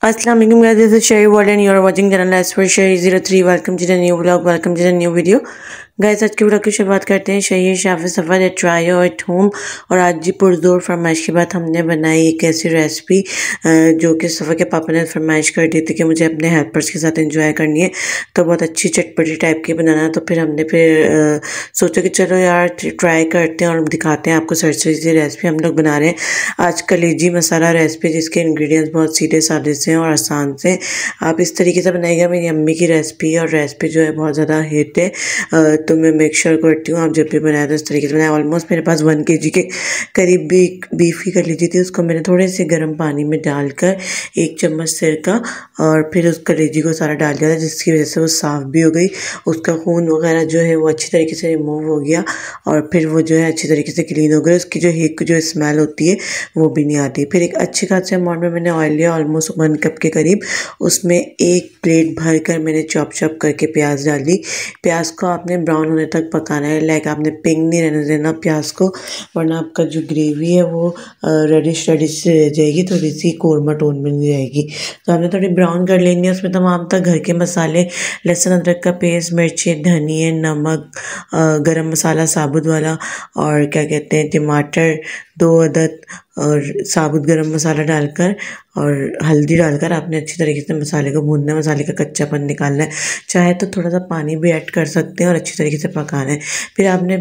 Assalamu alaikum guys, this is Sherry Ward and you are watching channel as for Sherry03. Welcome to the new vlog, welcome to the new video. Guys आज के vlog की शुरुआत करते हैं शहीर शाफी सफ़र eight trio at home. और आज जी पुरजोर फरमाइश के बाद हमने बनाई एक ऐसी रेसिपी जो कि सफ़र के पापा ने फरमाइश कर दी थी कि मुझे अपने हेल्पर्स के साथ एंजॉय करनी है, तो बहुत अच्छी चटपटी टाइप की बनाना। तो फिर हमने सोचा कि चलो यार ट्राई करते हैं और दिखाते हैं आपको सरसरी सी रेसिपी हम लोग बना रहे हैं आज कलेजी मसाला रेसिपी, जिसके इंग्रेडिएंट्स बहुत सीधे साधे से हैं और आसान से। आप इस तरीके से बनाइएगा, मेरी अम्मी की रेसिपी है और रेसिपी जो है बहुत ज़्यादा हिट है। तो मैं मेक श्योर करती हूँ आप जब भी बनाए तो इस तरीके से बनाए। ऑलमोस्ट मेरे पास 1 kg के करीब बीफ की कलेजी थी, उसको मैंने थोड़े से गर्म पानी में डालकर 1 चम्मच सिरका और फिर उस कलेजी को सारा डाल दिया था, जिसकी वजह से वो साफ़ भी हो गई, उसका खून वगैरह जो है वो अच्छी तरीके से रिमूव हो गया और फिर वो जो है अच्छी तरीके से क्लीन हो गया। उसकी जो हिक जो स्मेल होती है वो भी नहीं आती। फिर एक अच्छे खासे अमाउंट में मैंने ऑयल लिया, ऑलमोस्ट 1 कप के करीब। उसमें 1 प्लेट भर कर मैंने चॉप करके प्याज डाली। प्याज को आपने ब्राउन होने तक पकाना है, लाइक आपने पिंक नहीं रहने देना प्याज को, वरना आपका जो ग्रेवी है वो रेडिश रह जाएगी, थोड़ी सी कोरमा टोन में नहीं जाएगी। तो आपने थोड़ी ब्राउन कर लेनी है। उसमें तमाम तक घर के मसाले, लहसुन अदरक का पेस्ट, मिर्ची, धनिया, नमक, गरम मसाला साबुत वाला और क्या कहते हैं टमाटर 2 अदद और साबुत गरम मसाला डालकर और हल्दी डालकर आपने अच्छी तरीके से मसाले को भूनना है, मसाले का कच्चापन निकालना है। चाहे तो थोड़ा सा पानी भी ऐड कर सकते हैं और अच्छी तरीके से पकाना है। फिर आपने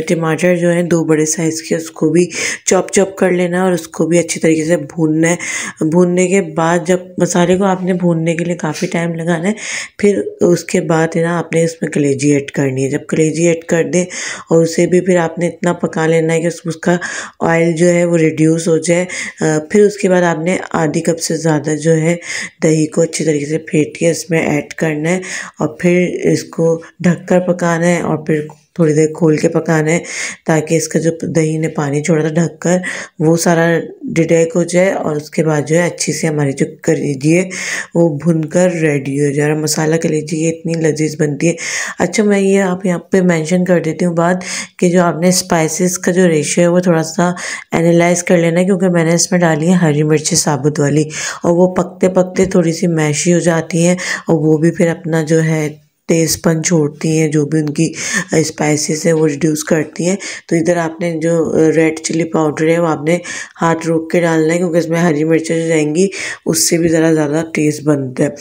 टमाटर जो है 2 बड़े साइज़ के, उसको भी चॉप कर लेना है और उसको भी अच्छी तरीके से भूनना है। भूनने के बाद जब मसाले को आपने भूनने के लिए काफ़ी टाइम लगाना है, फिर उसके बाद है ना आपने इसमें कलेजी ऐड करनी है। जब कलेजी ऐड कर दें और उसे भी फिर आपने इतना पका लेना है कि उसका ऑयल जो है वो रिड्यूस हो जाए। फिर उसके बाद आपने आधी कप से ज़्यादा जो है दही को अच्छी तरीके से फेंट के इसमें ऐड करना है और फिर इसको ढककर पकाना है और फिर थोड़ी देर खोल के पकाना है, ताकि इसका जो दही ने पानी छोड़ा था ढककर वो सारा डिटेक हो जाए और उसके बाद जो है अच्छी से हमारी जो कलेजी है वो भुनकर रेडी हो जाए। और मसाला कलेजी ये इतनी लजीज बनती है। अच्छा, मैं ये आप यहाँ पे मेंशन कर देती हूँ बात कि जो आपने स्पाइसेस का जो रेशियो है वो थोड़ा सा एनालाइज कर लेना है, क्योंकि मैंने इसमें डाली है हरी मिर्ची साबुत वाली और वो पकते पकते थोड़ी सी मैशी हो जाती हैं और वो भी फिर अपना जो है तेज़पन छोड़ती हैं, जो भी उनकी स्पाइसेस है वो रिड्यूस करती हैं। तो इधर आपने जो रेड चिली पाउडर है वो आपने हाथ रोक के डालना है, क्योंकि इसमें हरी मिर्चें जो जाएंगी उससे भी ज़्यादा टेस्ट बनता है।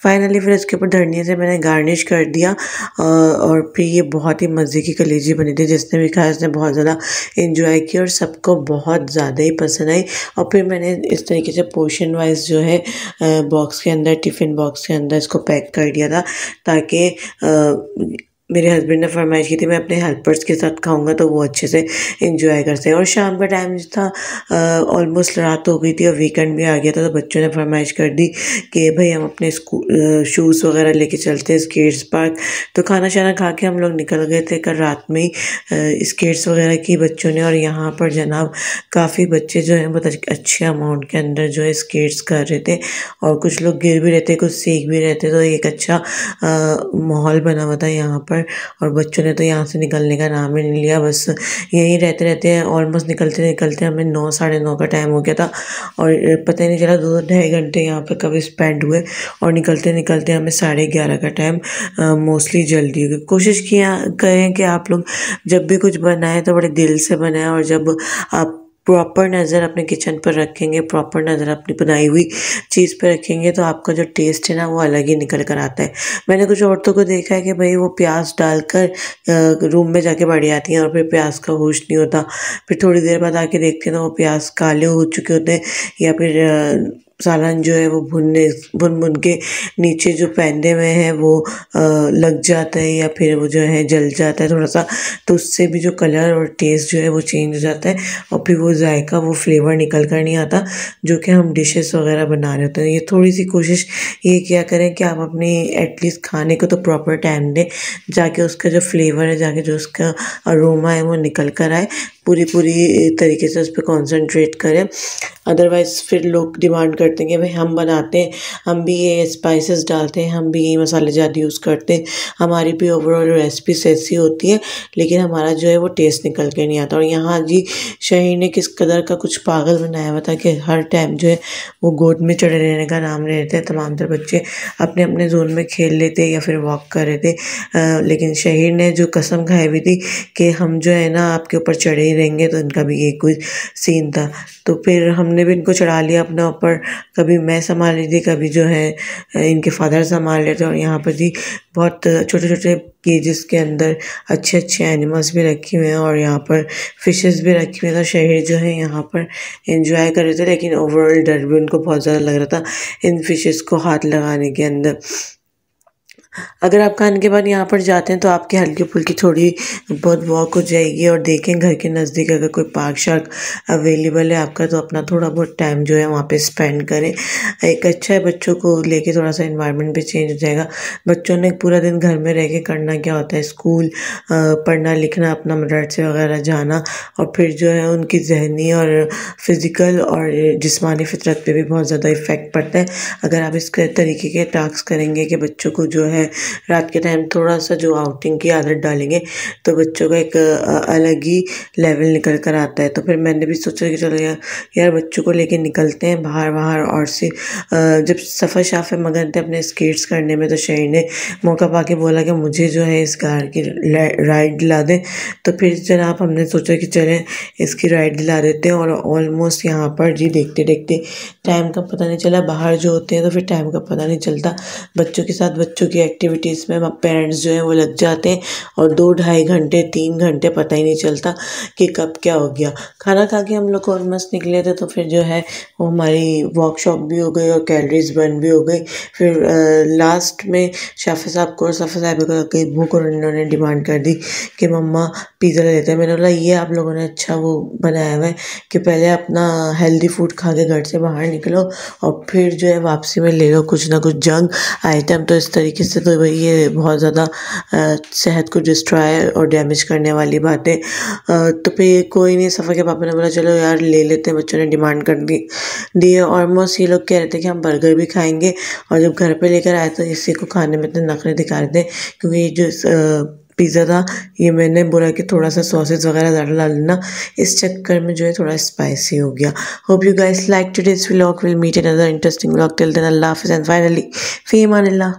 फाइनली फिर इसके ऊपर धनिया से मैंने गार्निश कर दिया और फिर ये बहुत ही मज़े की कलेजी बनी थी। जिसने भी खाया उसने बहुत ज़्यादा एंजॉय किया और सबको बहुत ज़्यादा ही पसंद आई। और फिर मैंने इस तरीके से पोर्शन वाइज जो है बॉक्स के अंदर, टिफ़िन बॉक्स के अंदर इसको पैक कर दिया था, ताकि मेरे हस्बैंड ने फरमाइश की थी मैं अपने हेल्पर्स के साथ खाऊंगा तो वो अच्छे से एंजॉय कर सकें। और शाम का टाइम था, ऑलमोस्ट रात हो गई थी और वीकेंड भी आ गया था, तो बच्चों ने फरमाइश कर दी कि भाई हम अपने शूज़ वगैरह लेके चलते हैं स्केट्स पार्क। तो खाना शाना खा के हम लोग निकल गए थे कल रात में ही स्केट्स वगैरह की बच्चों ने। और यहाँ पर जनाब काफ़ी बच्चे जो हैं बहुत अच्छे अमाउंट के अंदर जो है स्केट्स कर रहे थे और कुछ लोग गिर भी रहते, कुछ सीख भी रहते। तो एक अच्छा माहौल बना हुआ था यहाँ पर और बच्चों ने तो यहाँ से निकलने का नाम ही नहीं लिया। बस यहीं रहते रहते ऑलमोस्ट निकलते हमें 9 साढ़े 9 का टाइम हो गया था और पता ही नहीं चला 2-2.5 घंटे यहाँ पर कभी स्पेंड हुए और निकलते हमें 11:30 का टाइम मोस्टली जल्दी हो गई। कोशिश किया करें कि आप लोग जब भी कुछ बनाएं तो बड़े दिल से बनाएं, और जब आप प्रॉपर नज़र अपने किचन पर रखेंगे, प्रॉपर नज़र अपनी बनाई हुई चीज़ पर रखेंगे, तो आपका जो टेस्ट है ना वो अलग ही निकल कर आता है। मैंने कुछ औरतों को देखा है कि भाई वो प्याज डालकर रूम में जाके बैठ जाती हैं और फिर प्याज का होश नहीं होता, फिर थोड़ी देर बाद आके देखते हैं ना वो प्याज काले हो चुके होते हैं या फिर सालन जो है वो भुन के नीचे जो पैंदे में है वो लग जाता है या फिर वो जो है जल जाता है थोड़ा सा, तो उससे भी जो कलर और टेस्ट जो है वो चेंज हो जाता है और फिर वो जायका वो फ्लेवर निकल कर नहीं आता जो कि हम डिशेस वगैरह बना रहे होते हैं। ये थोड़ी सी कोशिश ये क्या करें कि आप अपनी एटलीस्ट खाने को तो प्रॉपर टाइम दें, जाके उसका जो फ्लेवर है, जाके जो उसका अरोमा है वो निकल कर आए, पूरी तरीके से उस पर कॉन्सेंट्रेट करें। अदरवाइज़ फिर लोग डिमांड करते करते हैं कि भाई हम बनाते हैं, हम भी ये स्पाइसेस डालते हैं, हम भी यही मसाले ज़्यादा यूज़ करते हैं, हमारी भी ओवरऑल रेसिपी ऐसी होती है, लेकिन हमारा जो है वो टेस्ट निकल के नहीं आता। और यहाँ जी शहीर ने किस कदर का कुछ पागल बनाया हुआ था कि हर टाइम जो है वो गोद में चढ़े रहने का नाम ले लेते हैं। तमाम तर बच्चे अपने अपने जोन में खेल लेते या फिर वॉक कर रहे थे, लेकिन शहीर ने जो कसम खाई हुई थी कि हम जो है ना आपके ऊपर चढ़े ही रहेंगे, तो इनका भी ये कुछ सीन था। तो फिर हमने भी इनको चढ़ा लिया अपने ऊपर, कभी मैं संभाल रही थी, कभी जो है इनके फादर संभाल रहे थे। और यहाँ पर जी बहुत छोटे छोटे केजेस के अंदर अच्छे अच्छे एनिमल्स भी रखे हुए हैं और यहाँ पर फिशेस भी रखी हुई हैं। तो शहीर जो है यहाँ पर एंजॉय कर रहे थे, लेकिन ओवरऑल डर भी उनको बहुत ज़्यादा लग रहा था इन फिशेस को हाथ लगाने के अंदर। अगर आप खाने के बाद यहाँ पर जाते हैं तो आपकी हल्की फुल्की थोड़ी बहुत वॉक हो जाएगी, और देखें घर के नज़दीक अगर कोई पार्क शार्क अवेलेबल है आपका, तो अपना थोड़ा बहुत टाइम जो है वहाँ पे स्पेंड करें। एक अच्छा है, बच्चों को लेके थोड़ा सा इन्वायरमेंट भी चेंज हो जाएगा। बच्चों ने पूरा दिन घर में रह के करना क्या होता है, स्कूल पढ़ना लिखना, अपना मदरसे वगैरह जाना, और फिर जो है उनकी जहनी और फिज़िकल और जिस्मानी फितरत पे भी बहुत ज़्यादा इफ़ेक्ट पड़ता है। अगर आप इस तरीके के टास्क करेंगे कि बच्चों को जो है रात के टाइम थोड़ा सा जो आउटिंग की आदत डालेंगे, तो बच्चों का एक अलग ही लेवल निकल कर आता है। तो फिर मैंने भी सोचा कि चलो यार बच्चों को लेके निकलते हैं बाहर। और से जब सफ़र शाफे मगन थे अपने स्केट्स करने में, तो शहीर ने मौका पाके बोला कि मुझे जो है इस कार की राइड दिला दें। तो फिर जनाब हमने सोचा कि चलें इसकी राइड दिला देते हैं। और ऑलमोस्ट यहाँ पर जी देखते देखते टाइम का पता नहीं चला। बाहर जो होते हैं तो फिर टाइम का पता नहीं चलता, बच्चों के साथ बच्चों की एक्टिविटीज़ में पेरेंट्स जो हैं वो लग जाते हैं, और 2-2.5 घंटे 3 घंटे पता ही नहीं चलता कि कब क्या हो गया। खाना खा के हम लोग ऑलमोस्ट निकले थे, तो फिर जो है वो हमारी वर्कशॉप भी हो गई और कैलोरीज बर्न भी हो गई। फिर लास्ट में शाफे साहब को और सफ़ा साहब को कई भूख, और उन्होंने डिमांड कर दी कि मम्मा पिज़्ज़ा ले लेते हैं। मैंने बोला ये आप लोगों ने अच्छा वो बनाया हुआ है कि पहले अपना हेल्दी फूड खा के घर से बाहर निकलो, और फिर जो है वापसी में ले लो कुछ ना कुछ जंक आइटम। तो इस तरीके से तो भाई ये बहुत ज़्यादा सेहत को डिस्ट्रॉय और डैमेज करने वाली बात है। तो फिर कोई नहीं, सफ़ा के पापा ने बोला चलो यार ले लेते हैं, बच्चों ने डिमांड कर दी है। ऑलमोस्ट ये लोग कह रहे थे कि हम बर्गर भी खाएंगे, और जब घर पे लेकर आए तो इसी को खाने में इतने नखरे दिखा रहे थे, क्योंकि ये जो पिज़्ज़ा था ये मैंने बोला कि थोड़ा सा सॉसेज वगैरह ज़्यादा डाल देना, इस चक्कर में जो है थोड़ा स्पाइसी हो गया। Hope you guys like today's vlog, will meet in another interesting vlog, till then Allah hafiz and finally fee अमानिल्लाह।